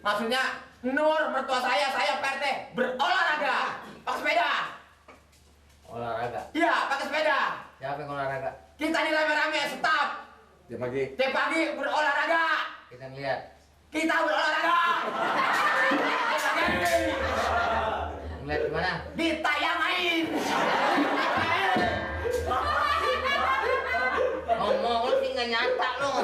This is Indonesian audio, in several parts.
Maksudnya Nur mertua saya Pak RT berolahraga pakai sepeda. Olahraga? Iya, pakai sepeda. Siapa yang olahraga? Kita nih rame-rame staf. Tiap pagi berolahraga. Kita ngeliat. Kita berolahraga. Ngeliat di mana? Ditayangain. Ngomong lu sih nggak nyata lu.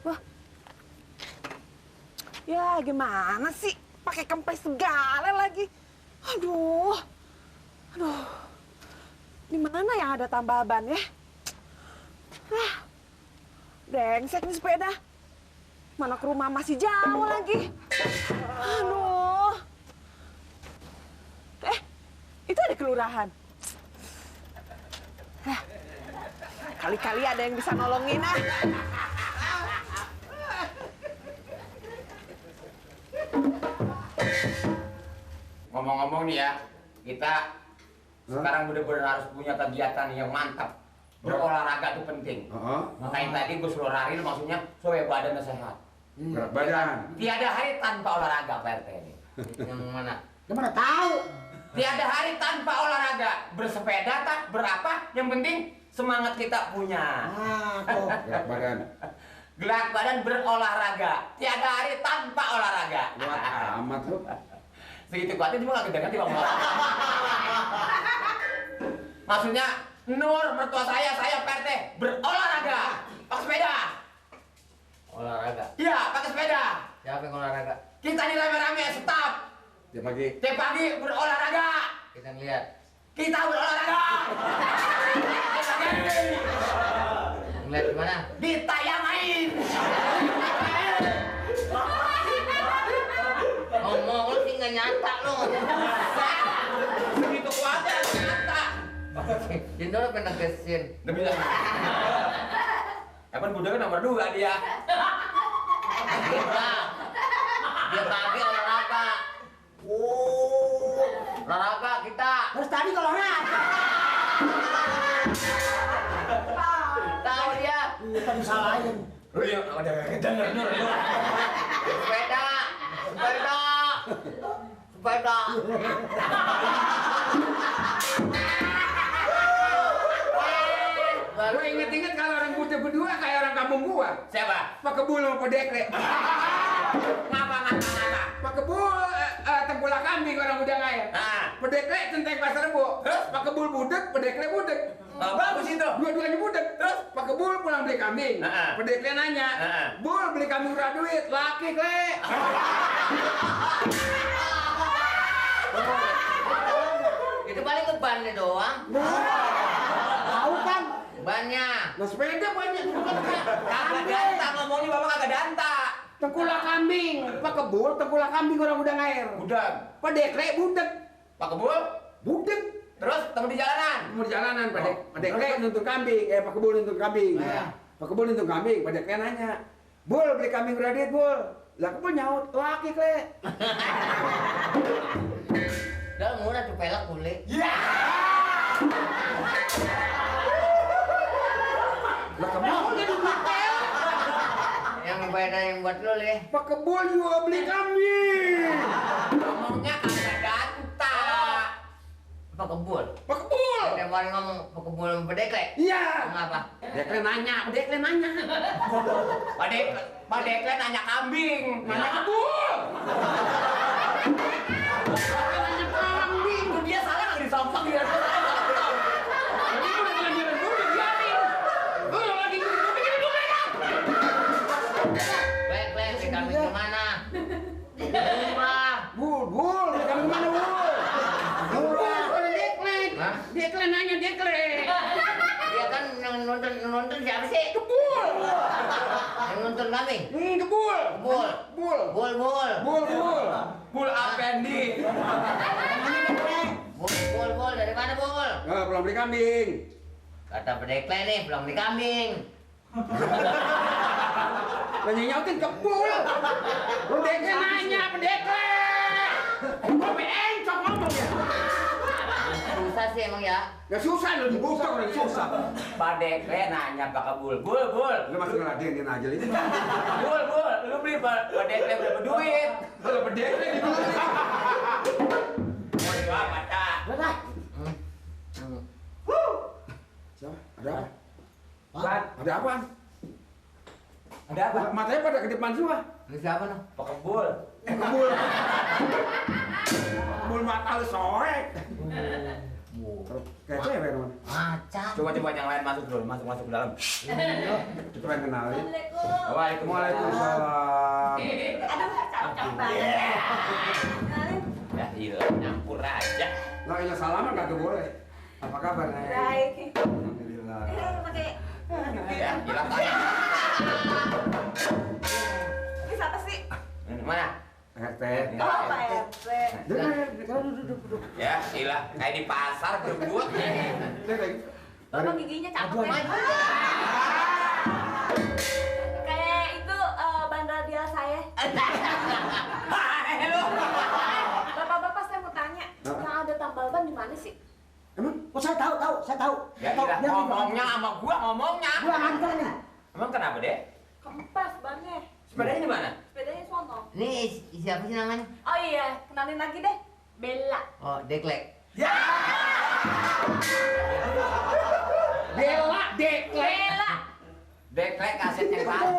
Wah, ya gimana sih? Pakai kempes segala lagi. Aduh, di mana yang ada tambal ban ya? Brengsek nih sepeda. Mana ke rumah masih jauh lagi. Aduh. Itu ada kelurahan. Kali-kali ada yang bisa nolongin ah. Ngomong-ngomong nih ya, kita sekarang bener-bener harus punya kegiatan yang mantap. Berolahraga itu penting. Makanya tadi gue suruh lari, maksudnya supaya badannya sehat. Berat badan. Tiada hari tanpa olahraga Pak RT ini. Yang mana? Gimana tahu? Tiada hari tanpa olahraga. Bersepeda tak berapa, yang penting semangat kita punya. Tuh. Berat badan. Gerak badan berolahraga. Tiada hari tanpa olahraga. Kuat amat tuh. Segitu kuatnya cuma gak kedengeran tiba Maksudnya Nur mertua saya Pak RT berolahraga pakai sepeda. Olahraga? Iya, pakai sepeda. Siapa yang olahraga? Kita nih rame-rame staf. Tiap pagi berolahraga. Kita ngeliat. Kita berolahraga. Ngeliat di mana? Ditayangain. Ngomong lu sih nggak nyata lu. Segitu kuatnya nyata. Jindo lu pengen negesin. Udah bilang. Emang budaknya nomor 2 dia. Dia pagi olahraga. Olahraga kita. Terus tadi kalau olahraga. Tahu dia. Kita disalahin. Lu yang ada kedenger Nur. Sepeda. Gue inget-inget kalau orang putih berdua kayak orang kampung gua. Siapa? Pak Kebul sama Pak Dekle. Ngapa? Pak Kebul tengkulak kambing orang udah kaya. Pak Dekle centeng pasar Rebo. Terus? Pak Kebul budek, Pak Dekle budek. Bagus itu. Dua-duanya budek. Terus? Pak Kebul pulang beli kambing. Pak Dekle nanya, Bul beli kambing berapa duit? Laki kle. Itu paling ke bannya doang. Tahu kan? Bannya. Nah sepeda banyak. Kagak danta ngomongnya bapak kagak danta. Tengkulak kambing. Pak Kebul tengkulak kambing orang udah ngair. Budak. Pak Dekle budek. Pak Kebul. Budek. Terus temu di jalanan. Mau di jalanan, Pak Oh. Dekle nuntun kambing, Pak Kebul nuntun kambing. Pak Kebul nuntun kambing, Pak Dekle nanya, Bul beli kambing berapa duit, Bul? Lah Kebul nyaut, laki kle. Udah murah tuh pelak kulit. Ya. Lah Kebul jadi pakai. Yang beda yang buat lu leh. Pak Kebul juga beli kambing. Ngomongnya kagak danta. Pak Kebul. Pak Kebul. Ada yang ngomong Pak Kebul sama Pak Dekle. Iya. Ngapa? Dekle nanya, Pak Dekle nanya. Pak Dekle nanya kambing. Nanya Kebul. Nanya kambing. Tuh dia salah nggak disampang dia. Ini udah jalan-jalan dulu, biarin. Lagi begini dulu ya. Klek, di kambing di mana? Murah. Bul, beli kambing mana, Bul? Murah. Dekle. Hah? Dekle nanya, Dekle. Dia kan nonton siapa sih? Kebul. Yang nonton kambing. Kebul. Bul. Bul. Bul. Bul. Bul Apendi. Bul. Dari mana Bul? Pulang beli kambing. Kata pendekle nih, belum di kambing. Lah nyautin kebul. Pendekle nanya, pendekle. Sampai encok ngomong ya. Susah sih emang ya. Ya susah lu dibuka orang susah. Pak Dekle nanya Pak Bul. Bul. Lu masuk ngeladenin aja ini. Bul. Lu beli Pak Dekle berapa duit? Kalau pendekle dibeli. Mau jual apa, Cak? Udah. Siapa? Ada apa? Buat. Ada apa? Ada apa? Matanya pada ke depan semua. Ini siapa noh? Pak Bul. Kebul. Kebul mata lu sorek. Kayak cewek teman. Macan. Coba yang lain masuk dulu, masuk ke dalam. Kita pengen kenalin. Waalaikumsalam. Waalaikumsalam. Aduh, cakep banget. Kenalin. Ya iya, nyampur aja. Lah ilah salaman kagak boleh. Apa kabar, Nek? Baik. Alhamdulillah. Pakai Ya, hilang tanya. ini siapa sih? Mana? RT. Oh, Pak RT. Duduk. Ya, hilang. Kayak di pasar berebut. Bapak giginya cakep ya. Kayak itu ban radial saya. Hai lu. Bapak-bapak saya mau tanya, yang ada tambal ban di mana sih? Emang? Oh, saya tahu. Ya, Tahu. iya. Biar Ngomongnya sama gua. Gua nganter nih. Emang kenapa, Dek? Kempes bannya. Sepedanya di mana? Sepedanya sono. Ini siapa sih namanya? Oh iya, kenalin lagi deh. Bella. Oh, Dekle. Ya. Bella, Dekle. Bella. Dekle kaset yang baru.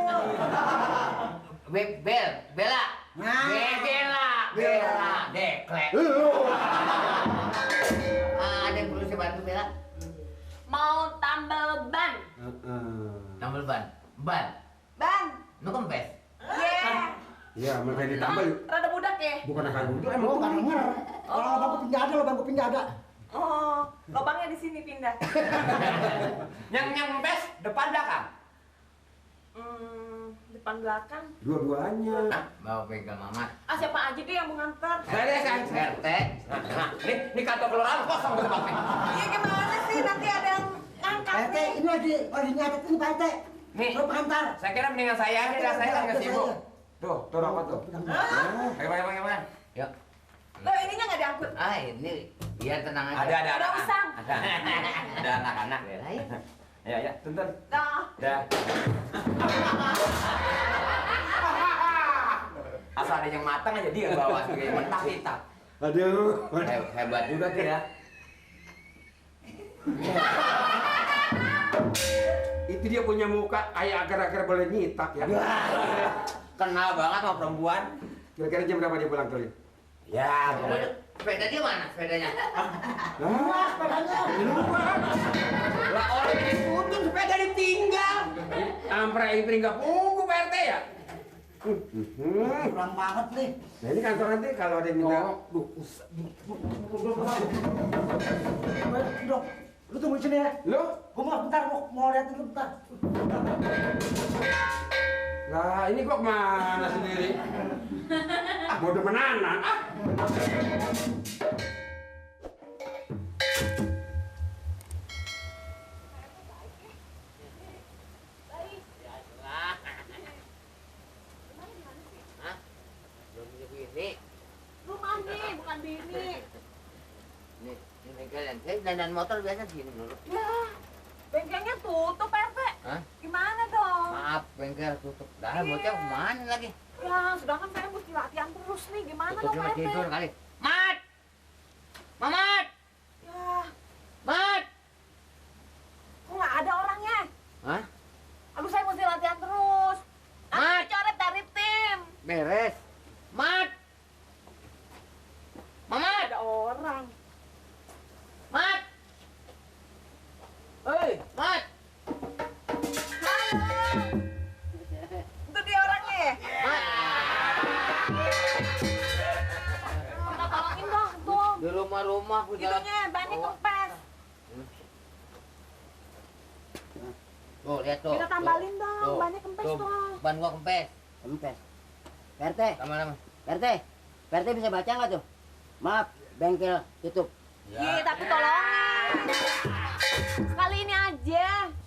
Bella. Bella. Dekle. Ada yang perlu saya bantu Bella? Mau tambal ban. Tambal ban. Ban. Lu kempes. Yeah. Iya, mereka ditambah. Rada budak ya? Bukan akan butuh, Oh, emang nggak denger. Kalau bangku pindah ada, lo bangku pindah ada. Oh, lubangnya di sini pindah. Yang nyempes depan belakang. Depan belakang. dua-duanya. Bawa pegang Mamat. Ah, siapa aja deh yang mau nganter? Saya kan. RT. Nah, ini kantor kelurahan kosong tempatnya. Iya gimana sih? Nanti ada yang ngangkat Pak RT, nih. ini lagi nyatet ini Pak RT. Nih. Lo pengantar. Saya kira mendingan saya aja dah, saya kan nggak sibuk. Tuh rokok tuh. Hah? Ayo. Yuk. Loh, ininya nggak diangkut? Ah, ini biar tenang aja. Ada Udah usang. Ada anak-anak ya. Ayo. Ya, tuntun. Dah. Dah. Asal ada yang matang aja dia bawa sebagai mentah kita. Aduh. Hebat juga tuh ya. Itu dia punya muka kayak agar-agar boleh nyitak ya. Kenal banget sama perempuan. Kira-kira jam berapa dia pulang tuh? Ya, pokoknya. Sepeda dia mana? Sepedanya? Luas sepedanya. Lah orang ini tuntun sepeda ditinggal. Ampra itu nggak punggu Pak RT ya? Kurang banget nih. Nah ini kantor nanti kalau ada yang minta. Dok, lu tunggu di sini ya. Lo? Gua mau bentar, mau lihat dulu bentar. Lah ini kok mana sendiri? Mau demenanan ah. Rumah nih, bukan bini. Ini bengkel yang saya dandan motor biasa sini dulu. Ya, bengkelnya tutup, Pak RT. Hah? Gimana dong? Maaf, bengkel tutup. Dah, bocah kemana lagi? Ya, sedangkan saya mesti latihan terus nih. Gimana Tutup dong, cuma Pak RT? tidur kali. Mat! Mamat! Ya, Mat! kok nggak ada orangnya? Hah? Aduh, saya mesti latihan terus. Mat! Nanti coret dari tim. Beres. Mat! Mamat! Ada orang. Mat! Hei, Mat! Halo. Itu dia orangnya ya? Mat! Minta tolongin dong, tuh. Di rumah-rumah punya. Itunya, bannya kempes. Tuh, lihat tuh. Kita tambalin dong, Tuh. bannya kempes Tuh, dong. ban gua kempes. Kempes. PRT, Lama-lama. PRT bisa baca nggak tuh? Maaf, bengkel tutup. Iya, tapi tolongin. Sekali ini aja.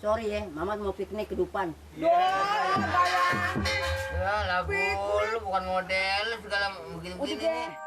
sorry ya, Mamat mau piknik ke depan. Ya lah, Bu, lu bukan model segala begini-begini nih.